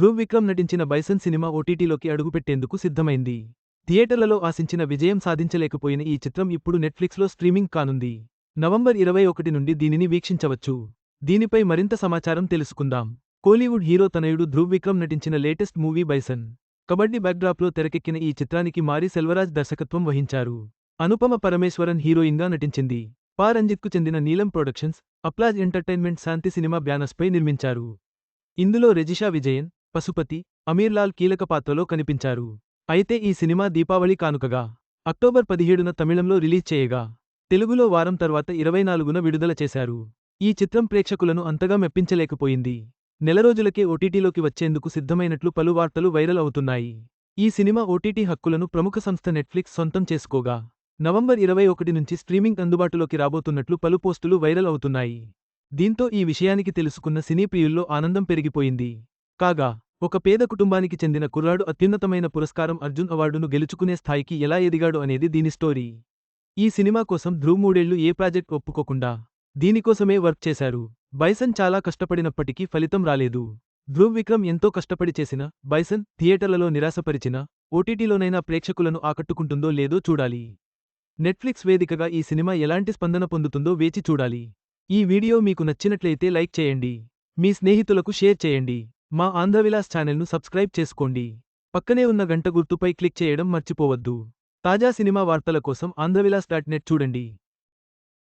ధ్రువ్ విక్రమ్ నటించిన bison cinema ఓటీటీలోకి అడుగుపెట్టేందుకు సిద్ధమైంది. థియేటర్లలో ఆశించిన విజయం సాధించలేకపోయిన ఈ చిత్రం ఇప్పుడు నెట్ఫ్లిక్స్లో స్ట్రీమింగ్ కానుంది. నవంబర్ 21 నుండి దీనిని వీక్షించవచ్చు. దీనిపై మరింత సమాచారం తెలుసుకుందాం. కోలీవుడ్ హీరో తనయుడు ధ్రువ్ విక్రమ్ నటించిన లేటెస్ట్ మూవీ బైసన్. కబడ్డీ బ్యాక్డ్రాప్లో తెరకెక్కిన ఈ చిత్రానికి మారి సెల్వరాజ్ దర్శకత్వం వహించారు. అనుపమ పరమేశ్వరన్ హీరోయిన్గా నటించింది. పా రంజిత్కు చెందిన నీలం ప్రొడక్షన్స్, అప్లాజ్ ఎంటర్టైన్మెంట్ శాంతి సినిమా బ్యానర్స్పై నిర్మించారు. ఇందులో రెజిషా విజయన్, పశుపతి, అమీర్లాల్ కీలక పాత్రలో కనిపించారు. అయితే ఈ సినిమా దీపావళి కానుకగా అక్టోబర్ 17న తమిళంలో రిలీజ్ చేయగా, తెలుగులో వారం తర్వాత 24న విడుదల చేశారు. ఈ చిత్రం ప్రేక్షకులను అంతగా మెప్పించలేకపోయింది. నెల రోజులకే ఓటీటీలోకి వచ్చేందుకు సిద్ధమైనట్లు పలు వార్తలు వైరల్ అవుతున్నాయి. ఈ సినిమా ఓటీటీ హక్కులను ప్రముఖ సంస్థ నెట్ఫ్లిక్స్ సొంతం చేసుకోగా, నవంబర్ 21 నుంచి స్ట్రీమింగ్ అందుబాటులోకి రాబోతున్నట్లు పలు పోస్టులు వైరల్ అవుతున్నాయి. దీంతో ఈ విషయానికి తెలుసుకున్న సినీ ప్రియుల్లో ఆనందం పెరిగిపోయింది. కాగా, ఒక పేద కుటుంబానికి చెందిన కుర్రాడు అత్యున్నతమైన పురస్కారం అర్జున్ అవార్డును గెలుచుకునే స్థాయికి ఎలా ఎదిగాడు అనేది దీని స్టోరీ. ఈ సినిమా కోసం ధ్రువ్ 3 ఏళ్లు ఏ ప్రాజెక్ట్ ఒప్పుకోకుండా దీనికోసమే వర్క్ చేశారు. బైసన్ చాలా కష్టపడినప్పటికీ ఫలితం రాలేదు. ధ్రువ్ విక్రమ్ ఎంతో కష్టపడి చేసిన బైసన్ థియేటర్లలో నిరాశపరిచిన, ఓటీటీలోనైనా ప్రేక్షకులను ఆకట్టుకుంటుందో లేదో చూడాలి. నెట్ఫ్లిక్స్ వేదికగా ఈ సినిమా ఎలాంటి స్పందన పొందుతుందో వేచి చూడాలి. ఈ వీడియో మీకు నచ్చినట్లయితే లైక్ చేయండి. మీ స్నేహితులకు షేర్ చేయండి. మా ఆంధ్రవిలాస్ ఛానల్ను సబ్స్క్రైబ్ చేసుకోండి. పక్కనే ఉన్న గంట గుర్తుపై క్లిక్ చేయడం మర్చిపోవద్దు. తాజా సినిమా వార్తల కోసం ఆంధ్రవిలాస్.net చూడండి.